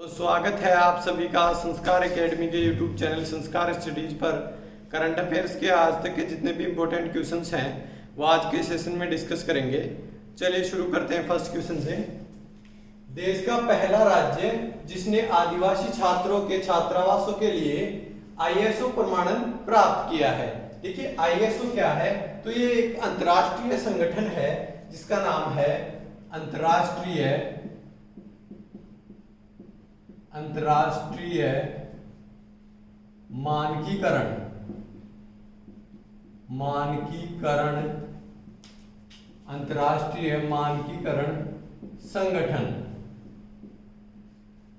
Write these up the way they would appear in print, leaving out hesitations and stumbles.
तो स्वागत है आप सभी का संस्कार एकेडमी के यूट्यूब चैनल संस्कार स्टडीज पर। करंट अफेयर्स के आज तक के जितने भी इंपॉर्टेंट क्वेश्चंस हैं वो आज के सेशन में डिस्कस करेंगे। चलिए शुरू करते हैं फर्स्ट क्वेश्चन से। देश का पहला राज्य जिसने आदिवासी छात्रों के छात्रावासों के लिए ISO प्रमाणन प्राप्त किया है। देखिए ISO क्या है, तो ये एक अंतर्राष्ट्रीय संगठन है जिसका नाम है अंतर्राष्ट्रीय मानकीकरण अंतर्राष्ट्रीय मानकीकरण संगठन।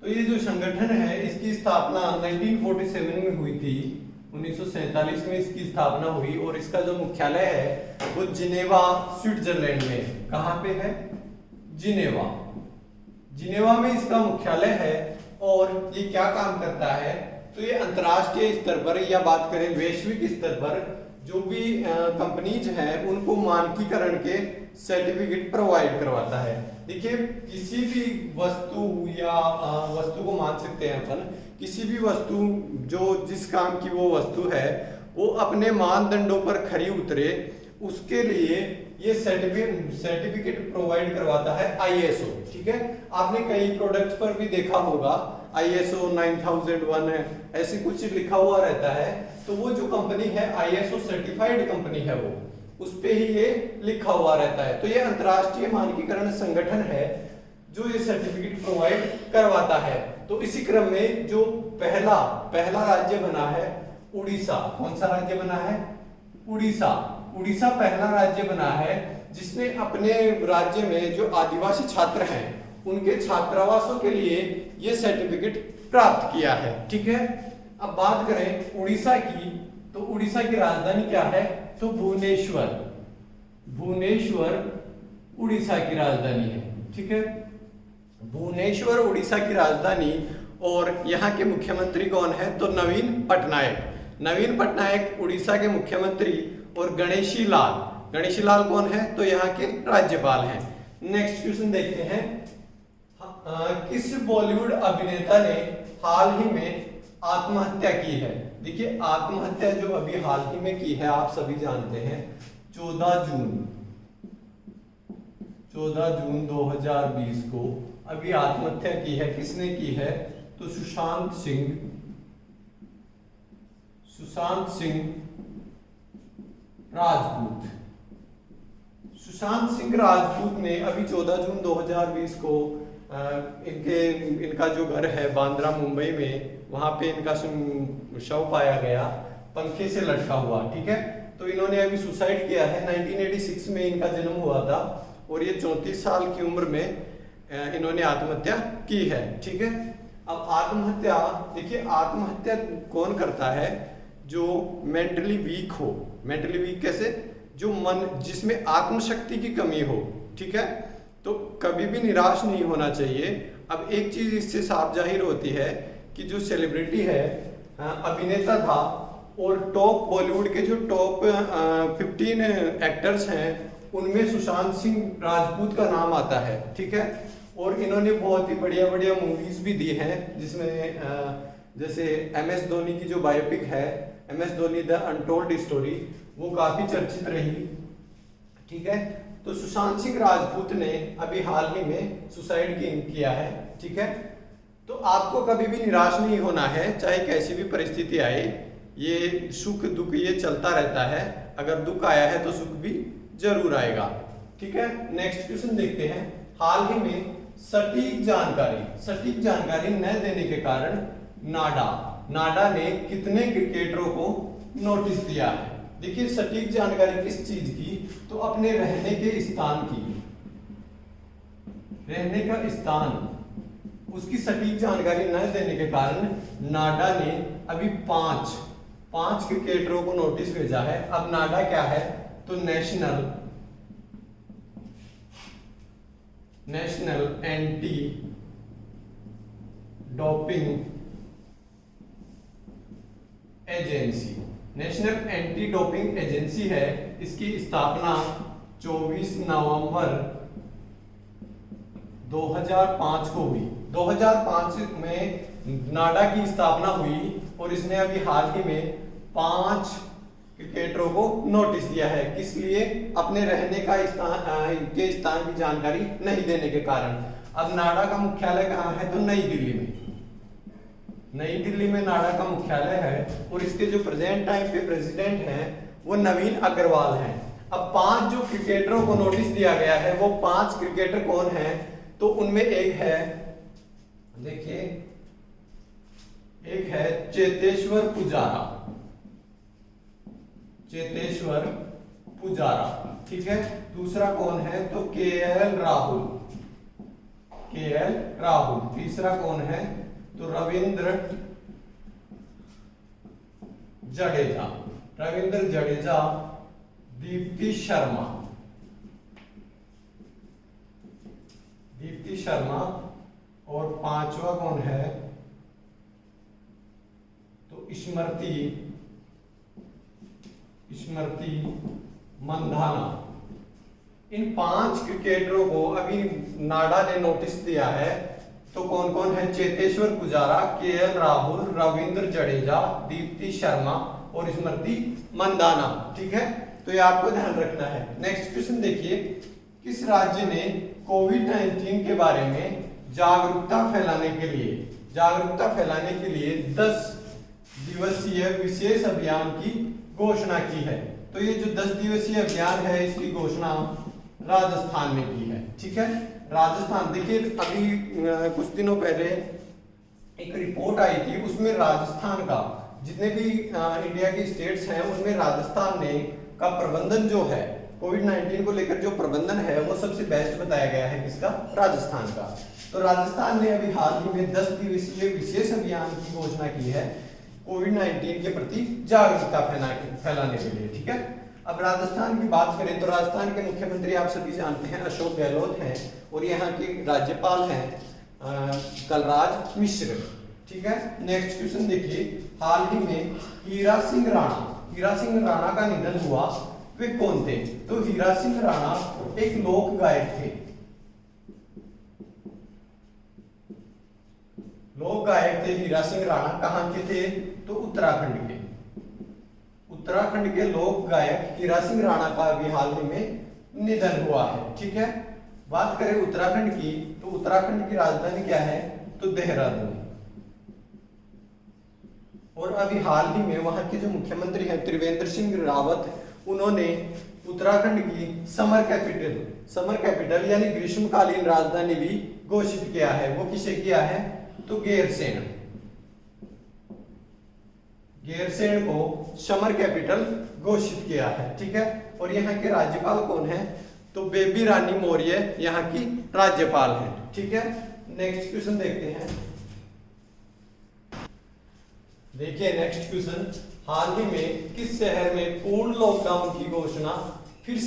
तो ये जो संगठन है इसकी स्थापना 1947 में हुई थी। 1947 में इसकी स्थापना हुई और इसका जो मुख्यालय है वो जिनेवा स्विट्जरलैंड में। कहां पे है? जिनेवा में इसका मुख्यालय है। और ये क्या काम करता है, तो ये अंतर्राष्ट्रीय स्तर पर या बात करें वैश्विक स्तर पर जो भी कंपनीज हैं उनको मानकीकरण के सर्टिफिकेट प्रोवाइड करवाता है। देखिए किसी भी वस्तु या वस्तु को मान सकते हैं अपन, किसी भी वस्तु जो जिस काम की वो वस्तु है वो अपने मानदंडों पर खरी उतरे उसके लिए ये सर्टिफिकेट प्रोवाइड करवाता है ISO। ठीक है, आपने कई प्रोडक्ट्स पर भी देखा होगा ISO 9001 है, ऐसे कुछ लिखा हुआ रहता है। तो वो जो कंपनी है ISO सर्टिफाइड कंपनी है वो उस पे ही ये लिखा हुआ रहता है। तो ये अंतर्राष्ट्रीय मानकीकरण संगठन है जो ये सर्टिफिकेट प्रोवाइड करवाता है। तो इसी क्रम में जो पहला राज्य बना है उड़ीसा। कौन सा राज्य बना है? उड़ीसा पहला राज्य बना है जिसने अपने राज्य में जो आदिवासी छात्र हैं उनके छात्रावासों के लिए ये सर्टिफिकेट प्राप्त किया है। ठीक है, अब बात करें उड़ीसा की, तो उड़ीसा की राजधानी क्या है? तो भुवनेश्वर उड़ीसा की राजधानी है। ठीक है, भुवनेश्वर उड़ीसा की राजधानी। और यहाँ के मुख्यमंत्री कौन है? तो नवीन पटनायक उड़ीसा के मुख्यमंत्री। और गणेशी लाल कौन है? तो यहाँ के राज्यपाल हैं। नेक्स्ट क्वेश्चन देखते हैं। किस बॉलीवुड अभिनेता ने हाल ही में आत्महत्या की है? देखिए आत्महत्या जो अभी हाल ही में की है आप सभी जानते हैं 14 जून 2020 को अभी आत्महत्या की है। किसने की है? तो सुशांत सिंह राजपूत ने अभी 14 जून 2020 को इनका जो घर है बांद्रा मुंबई में, वहां पे इनका शव पाया गया पंखे से लटका हुआ। ठीक है, तो इन्होंने अभी सुसाइड किया है। 1986 में इनका जन्म हुआ था और ये 34 साल की उम्र में इन्होंने आत्महत्या की है। ठीक है, अब आत्महत्या, देखिए आत्महत्या कौन करता है? जो मेंटली वीक हो। मेंटली वीक कैसे? जो मन जिसमें आत्मशक्ति की कमी हो। ठीक है, तो कभी भी निराश नहीं होना चाहिए। अब एक चीज इससे साफ जाहिर होती है कि जो सेलिब्रिटी है अभिनेता था और टॉप बॉलीवुड के जो टॉप 15 एक्टर्स हैं उनमें सुशांत सिंह राजपूत का नाम आता है। ठीक है, और इन्होंने बहुत ही बढ़िया मूवीज भी दी हैं जिसमें जैसे MS धोनी की जो बायोपिक है MS Dhoni the untold story, वो काफी चर्चित रही। ठीक है, तो सुशांत सिंह राजपूत ने अभी हाल ही में सुसाइड किया है। ठीक है, तो आपको कभी भी निराश नहीं होना है, चाहे कैसी भी परिस्थिति आए। ये सुख दुख ये चलता रहता है, अगर दुख आया है तो सुख भी जरूर आएगा। ठीक है, नेक्स्ट क्वेश्चन देखते हैं। हाल ही में सटीक जानकारी न देने के कारण नाडा ने कितने क्रिकेटरों को नोटिस दिया है? देखिए सटीक जानकारी किस चीज की? तो अपने रहने के स्थान की, रहने का स्थान, उसकी सटीक जानकारी न देने के कारण नाडा ने अभी पांच क्रिकेटरों को नोटिस भेजा है। अब नाडा क्या है? तो national anti doping agency. National anti doping agency है। इसकी स्थापना 24 नवंबर 2005 को हुई। 2005 में नाडा की स्थापना हुई और इसने अभी हाल ही में 5 क्रिकेटरों को नोटिस दिया है। किस लिए? अपने रहने का स्थान की जानकारी नहीं देने के कारण। अब नाडा का मुख्यालय कहाँ है? तो नई दिल्ली में। नई दिल्ली में नाडा का मुख्यालय है और इसके जो प्रेजेंट टाइम पे प्रेसिडेंट हैं वो नवीन अग्रवाल हैं। अब 5 जो क्रिकेटरों को नोटिस दिया गया है वो 5 क्रिकेटर कौन हैं? तो उनमें एक है, देखिए, एक है चेतेश्वर पुजारा। चेतेश्वर पुजारा, ठीक है। दूसरा कौन है? तो केएल राहुल। केएल राहुल। तीसरा कौन है? तो रविंद्र जडेजा। रविंद्र जडेजा। दीप्ति शर्मा। दीप्ति शर्मा। और 5वां कौन है? तो स्मृति मंधाना। इन 5 क्रिकेटरों को अभी नाडा ने नोटिस दिया है। तो कौन कौन है? चेतेश्वर पुजारा, केएल राहुल, रविंद्र जडेजा, दीप्ति शर्मा और स्मृति मंधाना, ठीक है। तो ये आपको ध्यान रखना है। नेक्स्ट क्वेश्चन देखिए, किस राज्य ने कोविड-19 के बारे में जागरूकता फैलाने के लिए 10 दिवसीय विशेष अभियान की घोषणा की है? तो ये जो 10 दिवसीय अभियान है इसकी घोषणा राजस्थान ने की है, ठीक है। राजस्थान, देखिए अभी कुछ दिनों पहले एक रिपोर्ट आई थी, उसमें राजस्थान का, जितने भी इंडिया के स्टेट्स हैं उनमें राजस्थान ने का प्रबंधन जो है कोविड-19 को लेकर जो प्रबंधन है वो सबसे बेस्ट बताया गया है। किसका? राजस्थान का। तो राजस्थान ने अभी हाल ही में 10 दिवसीय विशेष अभियान की घोषणा की है कोविड-19 के प्रति जागरूकता फैलाने के लिए, ठीक है। अब राजस्थान की बात करें तो राजस्थान के मुख्यमंत्री आप सभी जानते हैं अशोक गहलोत हैं और यहाँ के राज्यपाल हैं कलराज मिश्र, ठीक है। नेक्स्ट क्वेश्चन देखिए, हाल ही में हीरा सिंह राणा का निधन हुआ, वे कौन थे? तो हीरा सिंह राणा एक लोक गायक थे। लोक गायक थे हीरा सिंह राणा। कहाँ के थे? तो उत्तराखंड के लोक गायक हीरा सिंह राणा का अभी हाल ही में निधन हुआ है, ठीक है। बात करें उत्तराखंड की तो उत्तराखंड की राजधानी क्या है? तो देहरादून। और अभी हाल ही में वहां के जो मुख्यमंत्री हैं त्रिवेंद्र सिंह रावत, उन्होंने उत्तराखंड की समर कैपिटल यानी ग्रीष्मकालीन राजधानी भी घोषित किया है। वो किसे किया है? तो गैरसैंण को समर कैपिटल घोषित किया है, ठीक है। और यहाँ के राज्यपाल कौन है? तो बेबी रानी मौर्य यहाँ की राज्यपाल है, ठीक है। नेक्स्ट क्वेश्चन देखते हैं। देखिए नेक्स्ट क्वेश्चन, हाल ही में किस शहर में पूर्ण लॉकडाउन की घोषणा फिर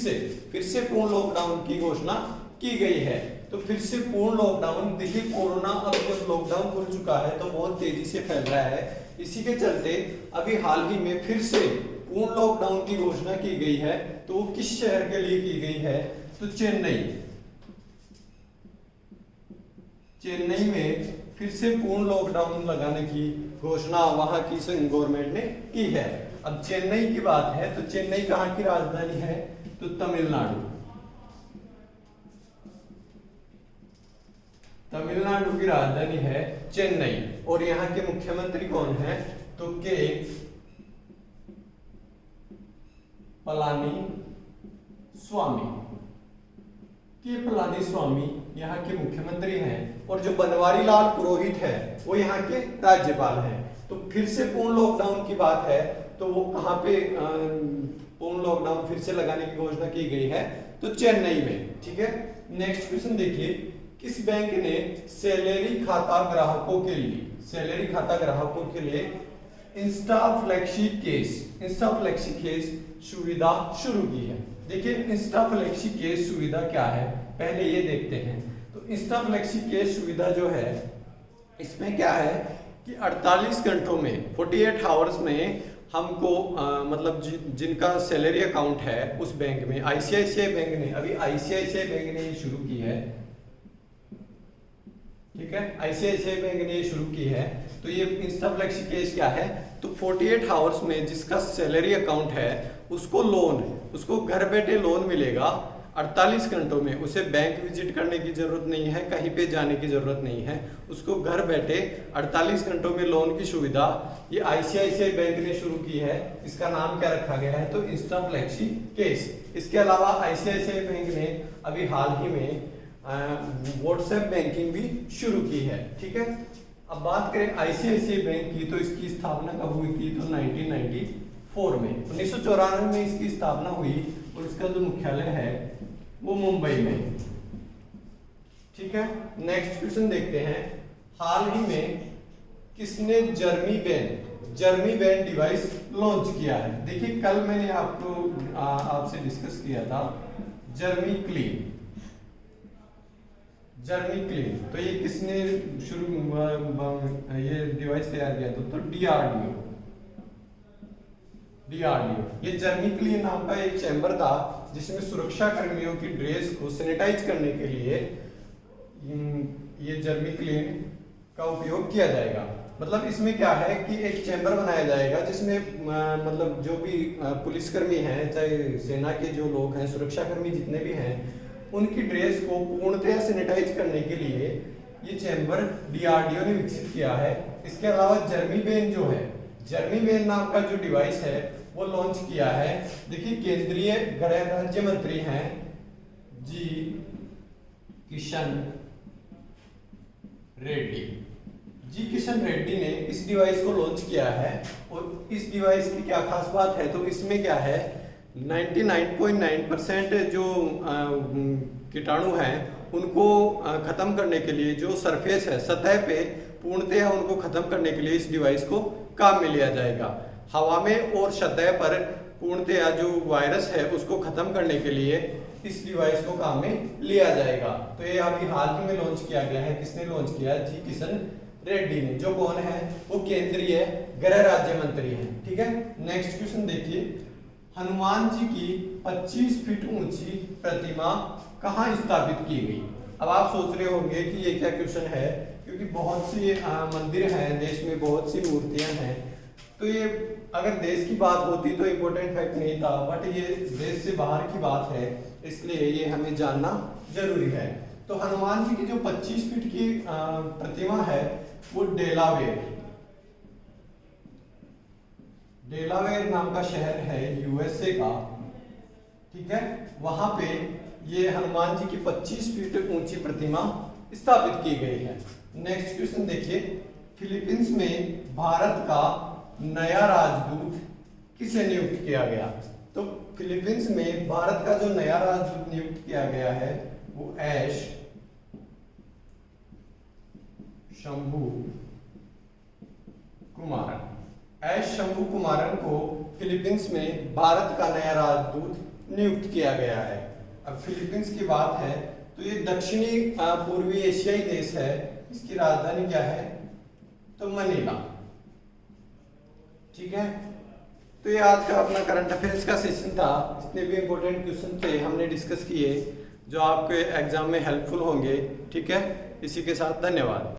से पूर्ण लॉकडाउन की घोषणा की गई है? तो फिर से पूर्ण लॉकडाउन, देखिए कोरोना अब जब लॉकडाउन खुल चुका है तो बहुत तेजी से फैल रहा है, इसी के चलते अभी हाल ही में फिर से पूर्ण लॉकडाउन की घोषणा की गई है। तो वो किस शहर के लिए की गई है? तो चेन्नई में फिर से पूर्ण लॉकडाउन लगाने की घोषणा वहां की गवर्नमेंट ने की है। अब चेन्नई की बात है तो चेन्नई कहाँ की राजधानी है? तो तमिलनाडु की राजधानी है चेन्नई। और यहाँ के मुख्यमंत्री कौन है? तो के पलानीस्वामी यहाँ के मुख्यमंत्री हैं। और जो बनवारी लाल पुरोहित है वो यहाँ के राज्यपाल हैं। तो फिर से पूर्ण लॉकडाउन की बात है तो वो कहाँ पे पूर्ण लॉकडाउन फिर से लगाने की घोषणा की गई है? तो चेन्नई में, ठीक है। नेक्स्ट क्वेश्चन देखिए, किस बैंक ने सैलरी खाता ग्राहकों के लिए इंस्टा फ्लेक्सी केस सुविधा शुरू की है? देखिए इंस्टा फ्लेक्सी केस सुविधा क्या है पहले ये देखते हैं। तो इंस्टा फ्लेक्सी केस सुविधा जो है इसमें क्या है कि 48 घंटों में 48 आवर्स में हमको मतलब जिनका सैलरी अकाउंट है उस बैंक में, आईसीआईसीआई बैंक ने ये शुरू की है। ठीक है, आईसीआईसीआई बैंक ने ये शुरू की है। तो ये इंस्टाफ्लेक्सी केस क्या है, तो 48 आवर्स में जिसका सैलरी अकाउंट है उसको लोन, उसको घर बैठे लोन मिलेगा 48 घंटों में। उसे बैंक विजिट करने की जरूरत नहीं है, कहीं पे जाने की जरूरत नहीं है, उसको घर बैठे 48 घंटों में लोन की सुविधा ये आईसीआईसीआई बैंक ने शुरू की है। इसका नाम क्या रखा गया है, तो इंस्टाफ्लेक्सी केस। इसके अलावा आईसीआईसीआई बैंक ने अभी हाल ही में व्हाट्सएप बैंकिंग भी शुरू की है। ठीक है, अब बात करें आईसीआईसीआई बैंक की, तो इसकी स्थापना कब हुई थी, तो 1994 में, 1994 में इसकी स्थापना हुई और इसका जो मुख्यालय है वो मुंबई में। ठीक है, नेक्स्ट क्वेश्चन देखते हैं, हाल ही में किसने जर्मी बैन डिवाइस लॉन्च किया है। देखिए कल मैंने आपसे डिस्कस किया था जर्मी क्लीन। तो ये किसने ये डिवाइस तैयार किया था, तो डीआरडीओ। ये जर्मी क्लीन नाम का एक चैम्बर था जिसमें सुरक्षा कर्मियों की ड्रेस को सैनिटाइज करने के लिए ये जर्मी क्लीन का उपयोग किया जाएगा। मतलब इसमें क्या है कि एक चैम्बर बनाया जाएगा जिसमें मतलब जो भी पुलिसकर्मी हैं, चाहे सेना के जो लोग हैं, सुरक्षा कर्मी जितने भी हैं, उनकी ड्रेस को पूर्णतः सैनिटाइज करने के लिए ये चैम्बर डीआरडीओ ने विकसित किया है। इसके अलावा जर्मी बेन नाम का जो डिवाइस है वो लॉन्च किया है। देखिए केंद्रीय गृह राज्य मंत्री हैं जी किशन रेड्डी ने इस डिवाइस को लॉन्च किया है। और इस डिवाइस की क्या खास बात है, तो इसमें क्या है, 99.9% जो कीटाणु हैं उनको खत्म करने के लिए, जो सरफेस है सतह पे पूर्णतः उनको खत्म करने के लिए इस डिवाइस को काम में लिया जाएगा। हवा में और सतह पर पूर्णतः जो वायरस है उसको खत्म करने के लिए इस डिवाइस को काम में लिया जाएगा। तो ये अभी हाल ही में लॉन्च किया गया है। किसने लॉन्च किया, जी किशन रेड्डी ने, जो कौन है, वो केंद्रीय गृह राज्य मंत्री हैं। ठीक है, नेक्स्ट क्वेश्चन देखिए, हनुमान जी की 25 फीट ऊंची प्रतिमा कहाँ स्थापित की गई। अब आप सोच रहे होंगे कि ये क्या क्वेश्चन है, क्योंकि बहुत सी मंदिर हैं देश में, बहुत सी मूर्तियां हैं, तो ये अगर देश की बात होती तो इम्पोर्टेंट फैक्ट नहीं था, बट ये देश से बाहर की बात है, इसलिए ये हमें जानना जरूरी है। तो हनुमान जी की जो 25 फीट की प्रतिमा है वो डेलावेयर नाम का शहर है यूएसए का। ठीक है, वहां पे ये हनुमान जी की 25 फीट ऊंची प्रतिमा स्थापित की गई है। नेक्स्ट क्वेश्चन देखिए, फिलीपींस में भारत का नया राजदूत किसे नियुक्त किया गया। तो फिलीपींस में भारत का जो नया राजदूत नियुक्त किया गया है वो एश शंभू कुमारन को फिलीपींस में भारत का नया राजदूत नियुक्त किया गया है। अब फिलीपींस की बात है तो ये दक्षिणी पूर्वी एशियाई देश है। इसकी राजधानी क्या है, तो मनीला। ठीक है, तो ये आज का अपना करंट अफेयर्स का सेशन था। जितने भी इंपॉर्टेंट क्वेश्चन थे हमने डिस्कस किए, जो आपके एग्जाम में हेल्पफुल होंगे। ठीक है, इसी के साथ धन्यवाद।